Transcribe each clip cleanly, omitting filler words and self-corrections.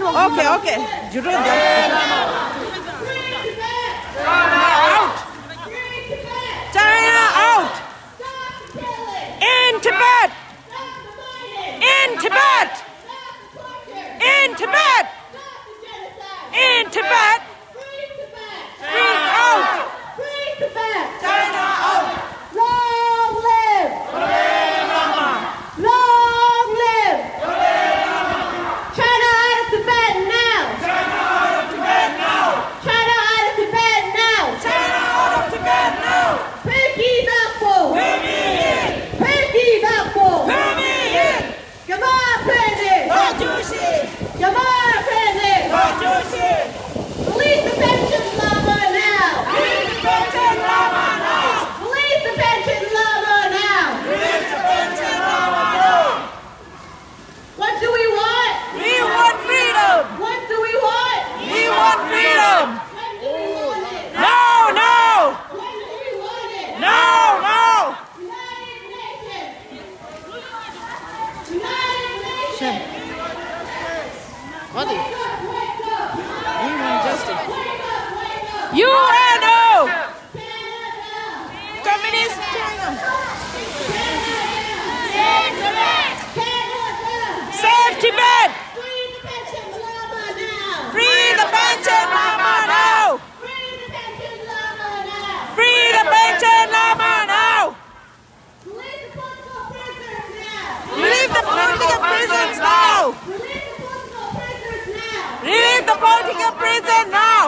Okay, okay. Jurut out. China out. In Tibet. In Tibet. In Tibet. In Tibet. Free out. China out. Long live! Dalai Lama. Long live! China out of Tibet now! China out of Tibet now. China out of Tibet now! China out of Tibet now. Perky Dapo! Let me in. Perky Dapo! Let me in. Yama Pende! What you see? Yama Pende! What you see? Release the pension lama now! Release the pension lama now. Release the pension lama now! Release the pension lama now. What do we want? We want freedom. What do we want? We want freedom. When do we want it? No, no, When do we want it? no, no. United Nations! United Nations! What? Wake up! Wake up! We want justice. Wake up! Wake up! UNO. Canada! Communist China. Save Tibet! Canada! Save Tibet. Free the pension lama now! Free the pension lama now. Free the pension lama now! Free the pension lama now. Release the political prisoners now! Release the political prisoners now. Release the political prisoners now! Release the political prisoners now.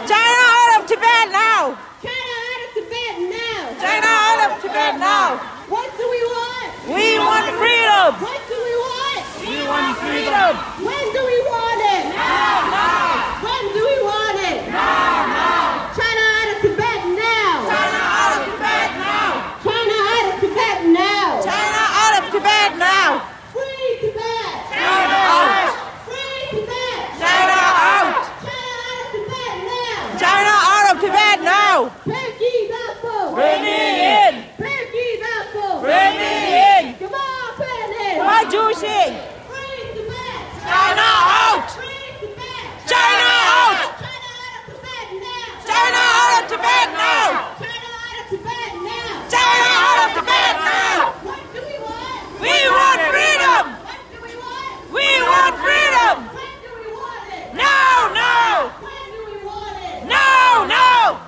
China out of Tibet now! China out of Tibet now. China out of Tibet now! China out of Tibet now. What do we want? We want freedom. What do we want? We want freedom. When do we want it? Now, now, When do we want it? now, now. China out of Tibet now! China out of Tibet now. China out of Tibet now! China out of Tibet now. Free Tibet! China out. Free Tibet! China out. China out of Tibet now! China out of Tibet now. Perky Dapo! Bring me in. Perky Dapo! Bring me in. Come on, Penny! What you see? Free Tibet! China out. Free Tibet! China out. China out of Tibet now! China out of Tibet now. China out of Tibet now! China out of Tibet now. What do we want? We want freedom. What do we want? We want freedom. When do we want it? No, no, When do we want it? no, no.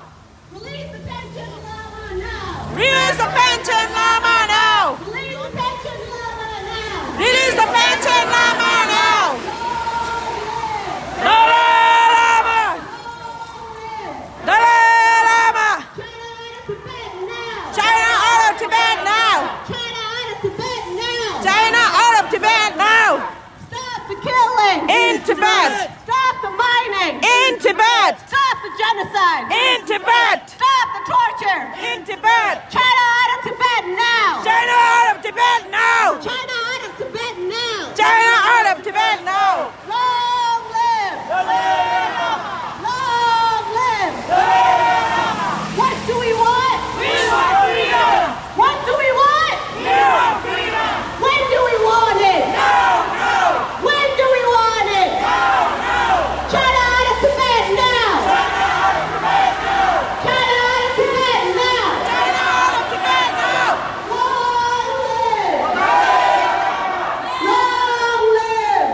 Release the pension lama now! Release the pension lama now. Release the pension lama now! Release the pension lama now. Dalai Lama. Dalai Lama. China out of Tibet now! China out of Tibet now. China out of Tibet now! China out of Tibet now. Stop the killing! In Tibet. Stop the mining! In Tibet. Stop the genocide! In Tibet. Stop the torture! In Tibet. China out of Tibet now! China out of Tibet now. China out of Tibet now! China out of Tibet now. Long live! Long live! What do we want? We want freedom. What do we want? We want freedom. When do we want it? No, no, When do we want it? no, no. China out of Tibet now! China out of Tibet now. China out of Tibet now! China out of Tibet now. Long live! Long live!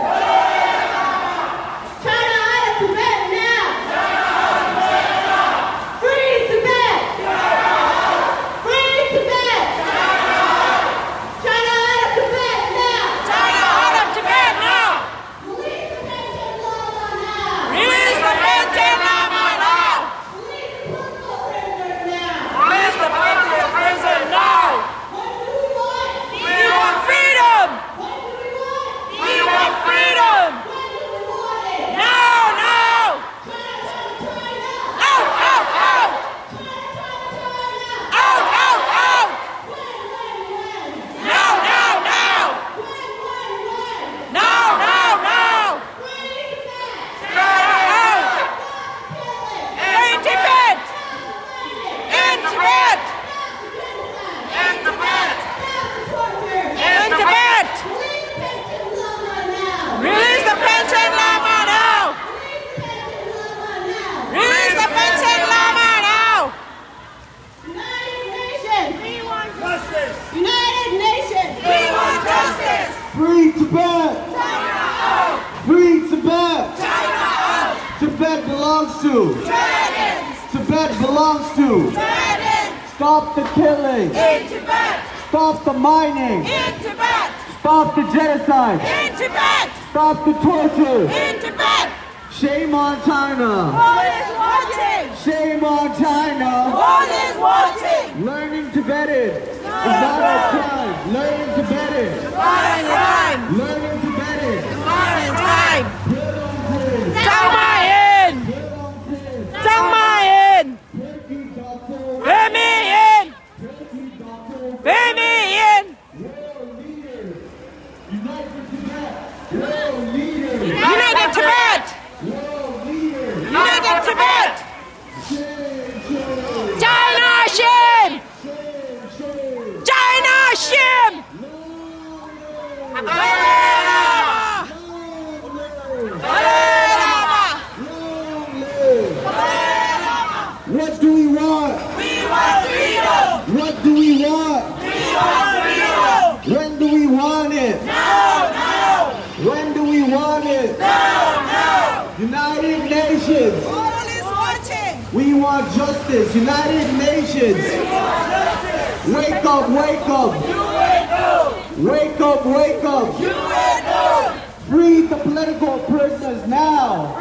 to. Tibet belongs to. Stop the killing. In Tibet! Stop the mining. In Tibet! Stop the genocide. In Tibet! Stop the torture. In Tibet! Shame on China. All is watching! Shame on China. All is watching! Learning Tibetan is not a crime. Learning Tibetan. Modern time! Learning Tibetan. Modern time! Put on print. Trong Mai In! Put on print. Trong Mai In! Turkey doctor. Về mi In! Turkey doctor. Về mi In! World leaders. United Tibet. World leaders. United Tibet! World leaders. United Tibet! Shame, shame. China shame! Shame, shame. China shame! Long Dalai Lama! Long live. What do we want? We want freedom! What do we want? We want freedom! When do we want it? Now! When do we want it? Now! United Nations. All is watching! We want justice. United Nations. Wake up, wake up. Wake up, wake up. Free the political prisoners now.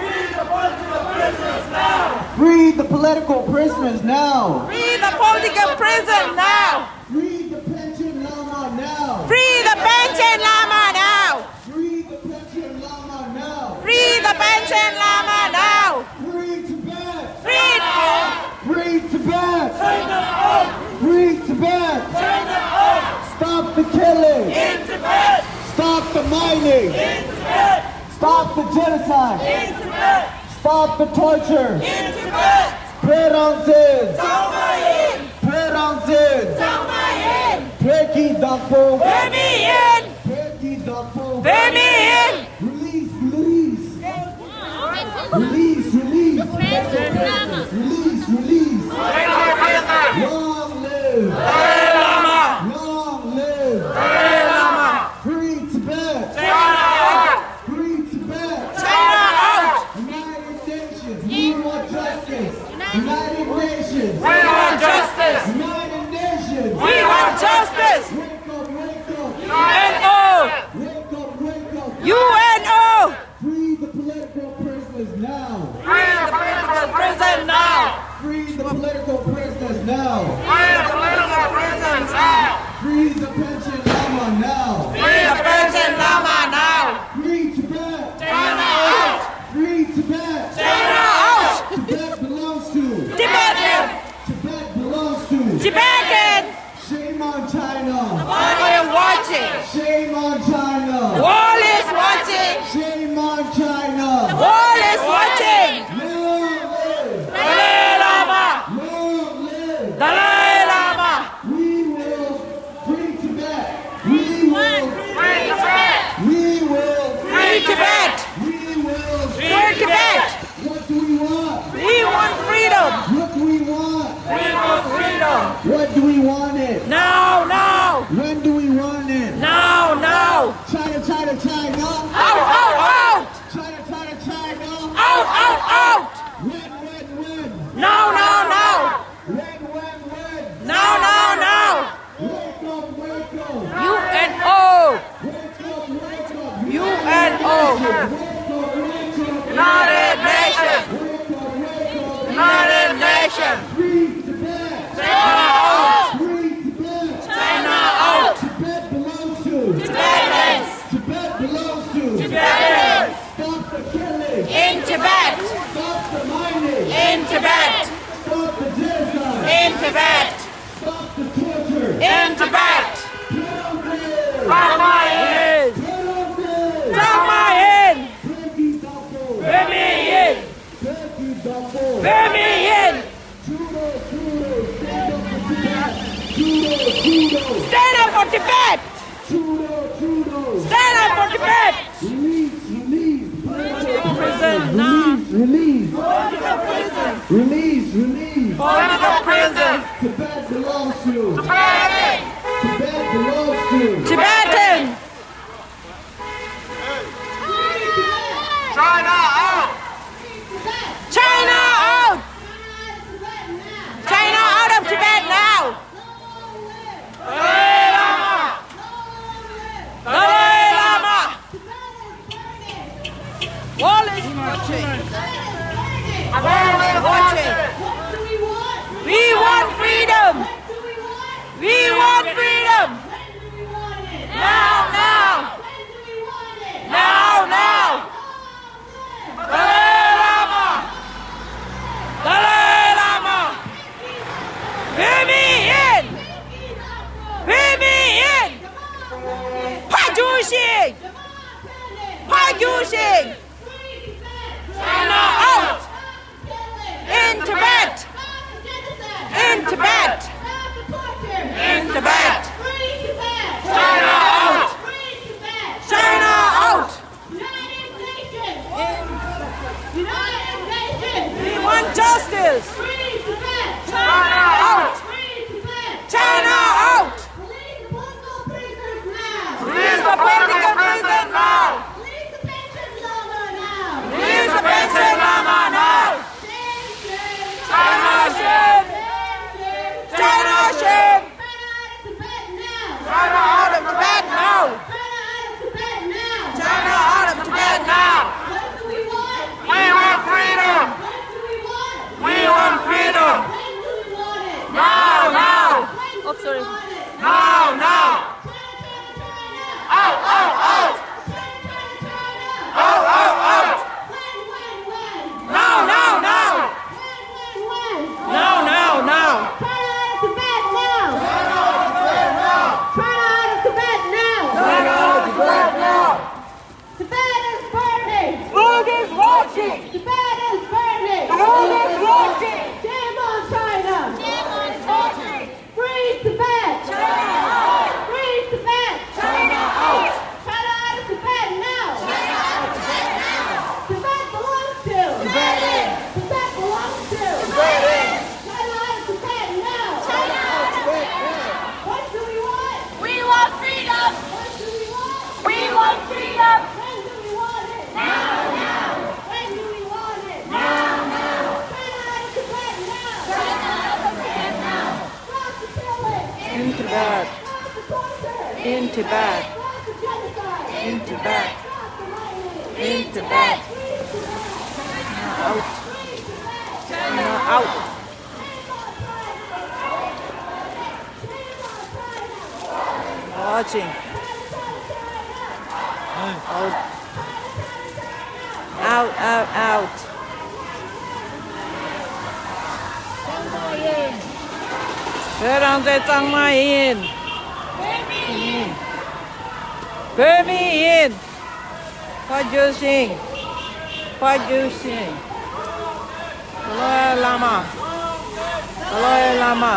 Free the political prisoners now. Free the political prison now! Free the pension lama now. Free the pension lama now! Free the pension lama now. Free the pension lama now! Free Tibet. Free! Free Tibet. Free Tibet. Stop the killing. In Tibet! Stop the mining. In Tibet! Stop the genocide. In Tibet! Stop the torture. In Tibet! Prerontin. Trong Mai In! Prerontin. Trong Mai In! Turkey doctor. Về mi In! Turkey doctor. Về mi In! Release, release. Release, release. Release, release. Long live. Dalai Lama! Long live. Dalai Lama! Free Tibet. China out! Free Tibet. China out! United Nations. We want justice. United Nations. We want justice! United Nations. We want justice! Wake up, wake up. UNO! Wake up, wake up. UNO! Free the political prisoners now. Free the political prison now! Free the political prisoners now. Free the political prisons now! Free the pension lama now. Free the pension lama now! Free Tibet. China out! Free Tibet. China out! Tibet belongs to. Tibetan! Tibet belongs to. Tibetan! Shame on China. All is watching! Shame on China. All is watching! Shame on China. All is watching! Long live. Dalai Lama! Long live. Dalai Lama! We will free Tibet. We will. Free Tibet! We will. Free Tibet! We will. Free Tibet! What do we want? We want freedom! What do we want? We want freedom! What do we want it? Now, now! When do we want it? Now, now! China, China, China. Out, out, out! China, China, China. Out, out, out! When? Now, now, now! When? Now, now, now! Wake up, wake up. UNO! Wake up, wake up. UNO! United Nations! United Nations! Free Tibet. China out! Free Tibet. China out! Tibet belongs to. Tibetans! Tibet belongs to. Tibetans! Stop the killing. In Tibet! Stop the mining. In Tibet! Stop the genocide. In Tibet! Stop the torture. In Tibet! Prerontin. Trong Mai In! Prerontin. Trong Mai In! Turkey doctor. Về mi In! Turkey doctor. Về mi In! Judo, judo. Stand up for Tibet. Judo, judo. Stand up for Tibet! Judo, judo. Stand up for Tibet! Release, release. Prison now! Release. Political prison! Release, release. Political prison! Tibet belongs to. Tibetan! Tibet belongs to. Tibetan! China out! China Producing. China out. In Tibet. In Tibet. In Tibet. China out. China out. We want justice. China out. China out. Release the political prison now. Release the pension lama now. China shame. China shame. China out of Tibet now. China out of Tibet now. We want freedom. We want freedom. Now, now. Oh, sorry. Now, now. Out, out, out. Out, out, out. Now, now, now. Now, now, now. Tibet is burning! Food is watching. Tibet is burning! Food is watching. Shame on China! Shame on watching. Free Tibet! China out. Free Tibet! China out. China out of Tibet now! China out of Tibet now. Tibet belongs to! Tibet in. Tibet belongs to! Tibet in. China out of Tibet now! China out of Tibet now. What do we want? We want freedom. What do we want? We want freedom. When do we want it? Now, now. When do we want it? Now, now. China out of Tibet now! China out of Tibet now. Stop the killing! In Tibet. Stop the torture! In Tibet. Stop the genocide! In Tibet. Stop the lightning! In Tibet. Out. China out. Watching. Out. Out, out, out. in. Put me in. Producing. Producing. Dalai Lama. Dalai Lama.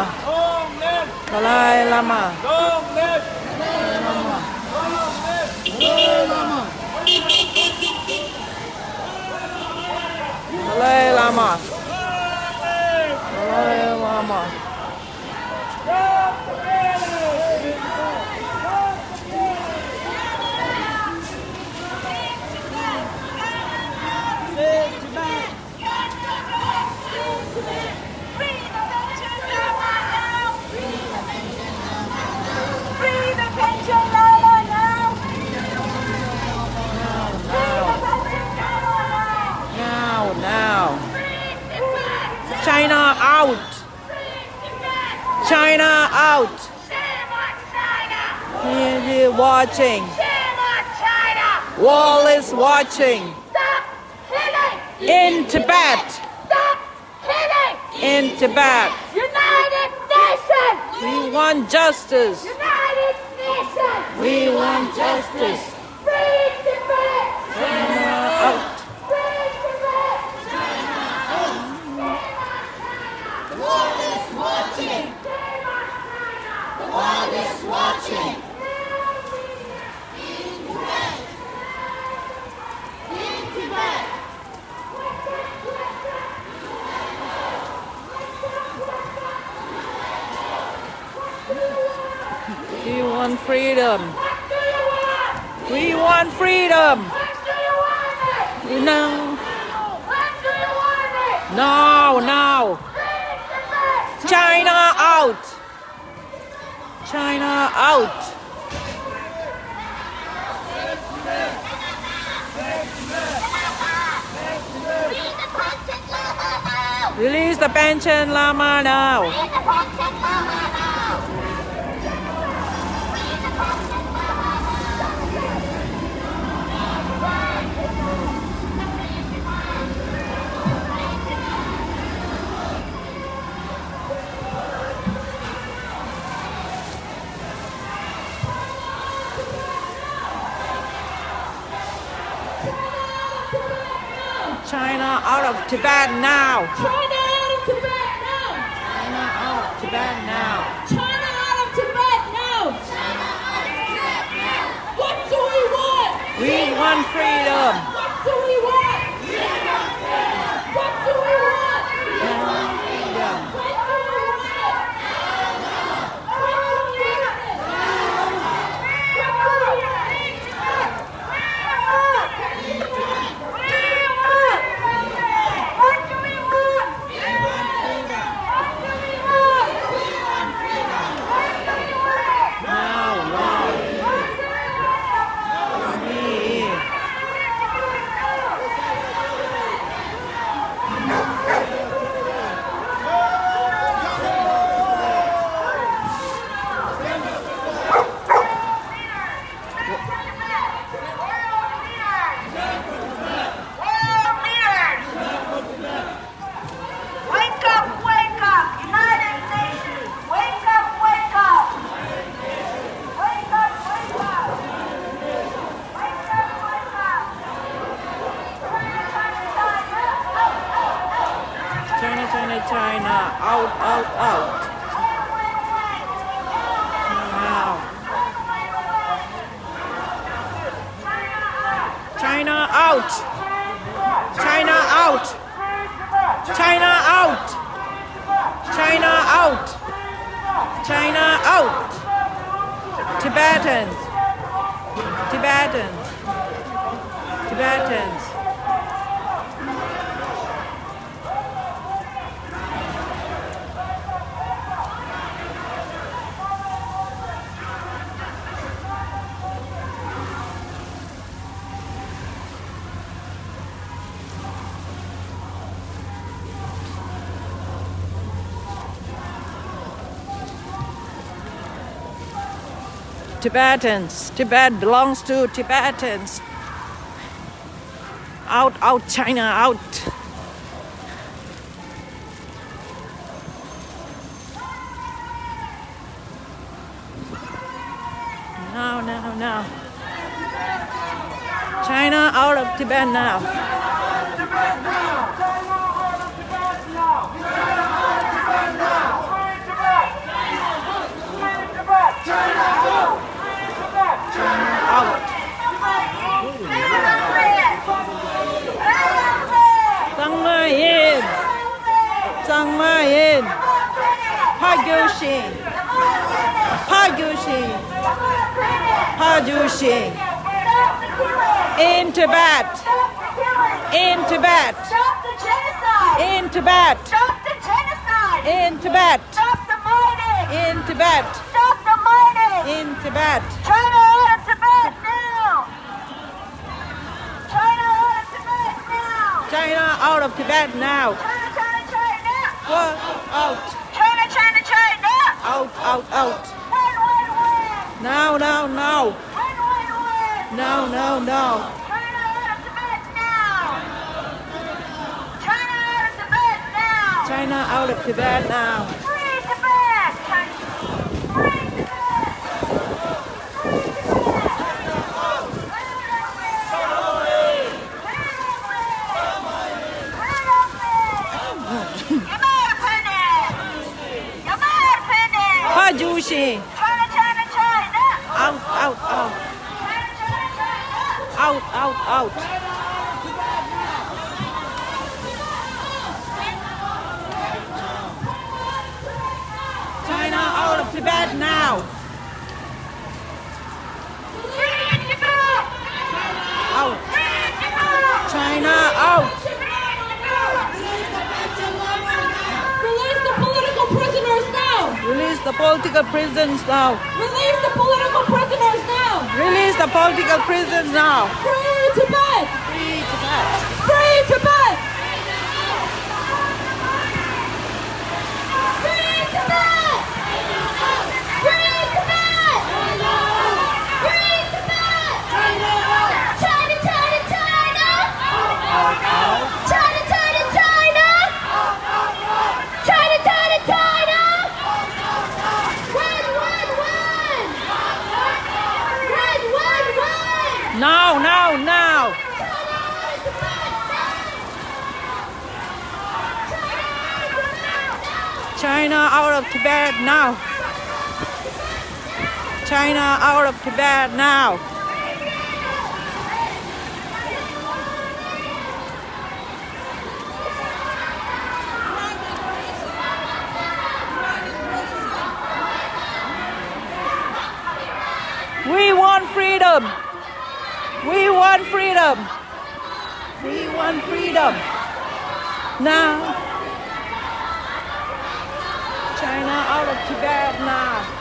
Dalai Lama. Dalai Lama. Dalai Lama. Now. China out. China out. He is watching. Wall is watching. In Tibet. Stop killing! In Tibet. United Nations! We want justice. United Nations! We want justice. Free Tibet! China out. Free Tibet! The world is watching. The world is watching. In Tibet. We want freedom. We want freedom. No. No, no. China out. China out. Release the pension lama now. China out of Tibet now. China out of Tibet now. China out of Tibet now. China out of Tibet now. What do we want? We want freedom. What do we want? What do we want? Freedom. What do we want? Now, we. Wake up, United Nations, wake up. Wake up, wake up. China, out. Now. China out. China out. China out. China out. China out. Tibetans. Tibet belongs to Tibetans. Out, China, out. Now. China out of Tibet now. Sangmayin. Pagushin. In Tibet. Stop the genocide. In Tibet. Stop the genocide. In Tibet. Stop the mining. In Tibet. Stop the mining. In Tibet. China out of Tibet now. China out of Tibet now. China out of Tibet now. China. What? Out. China. Out. Win. Now. Win. Now. China out of Tibet now. China out of Tibet now. Free Tibet. Free Tibet. Pagushin. China. Out. China out of Tibet now. Out. China out. Release the political prisoners now. Release the political prisoners now. Release the political prisoners now. Release the political prisoners now. Free Tibet. Free Tibet. Free Tibet. Free Tibet. Free Tibet. Free Tibet. China. China. Win. Now. China out of Tibet now. China out of Tibet now. We want freedom. We want freedom. We want freedom. Now. China out of Tibet now.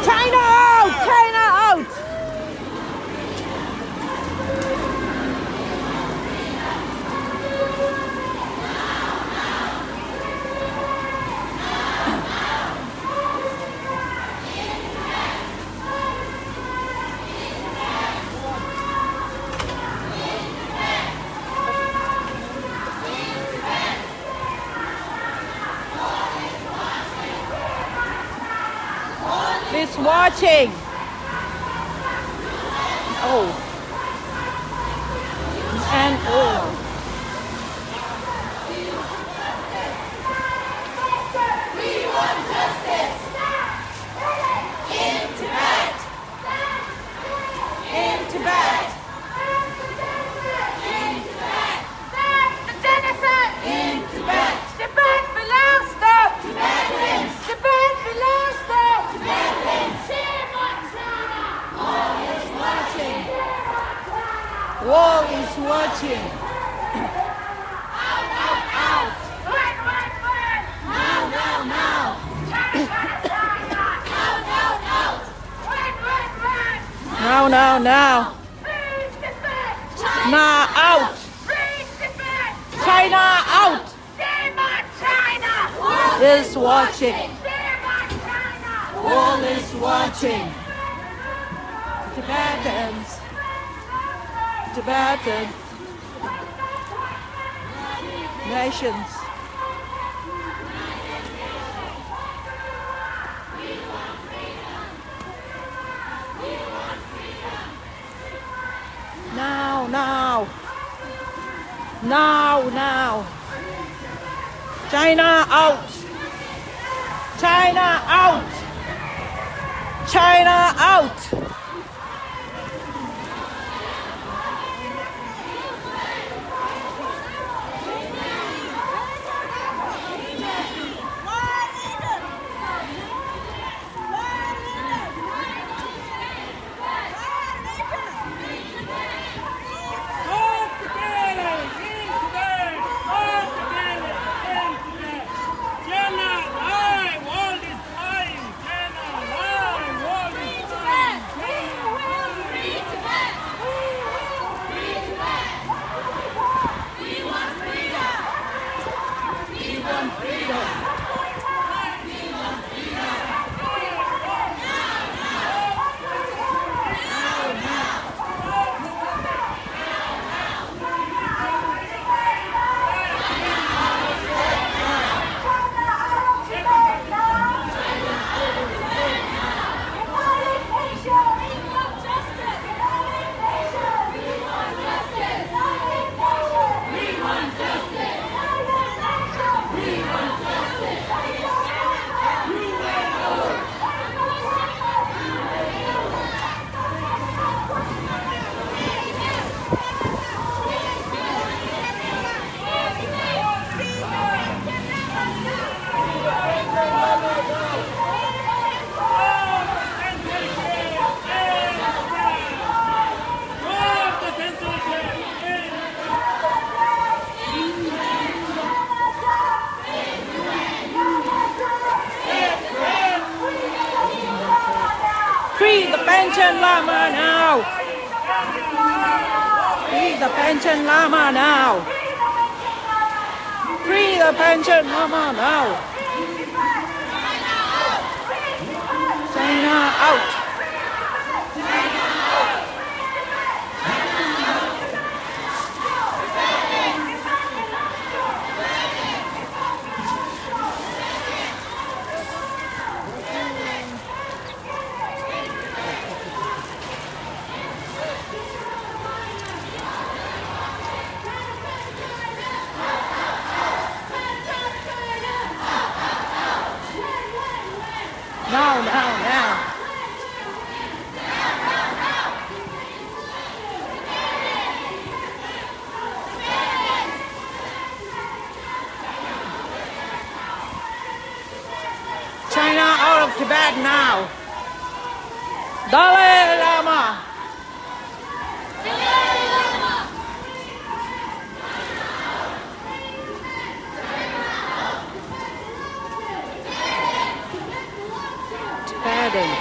China out! China out! It's watching. Oh. And oh. We want justice. In Tibet. In Tibet. In Tibet. Stop the genocide! In Tibet. Tibet belongs to Tibetans. Tibet belongs to Tibetans. All is watching. World is watching. Out, out, out. Wait, wait, wait! Now, now, now. Out, out, out. Wait, wait, wait! Now, now, now. Free Tibet! Now out. Free Tibet! China out. Demon China! Is watching. Demon China! World is watching. Tibetans. Tibetan nations. Now, now. Now, now. China out. China out. China out. We want justice. pension Lama now! Free the pension Lama now! Free the pension Lama now! China out! Now, now, now! China out of Tibet now! Dalai Lama! Tibetan.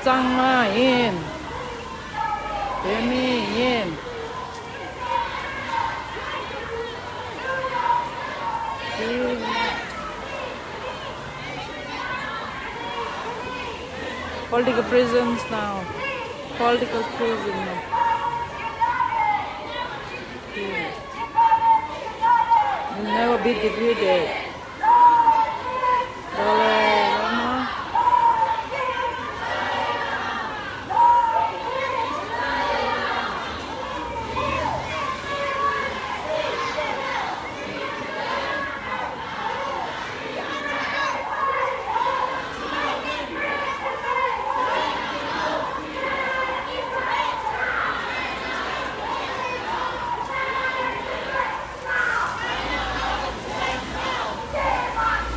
Zhang Ma Yin. Demi Yin. Political prisons now. Political prison now. Will never be defeated.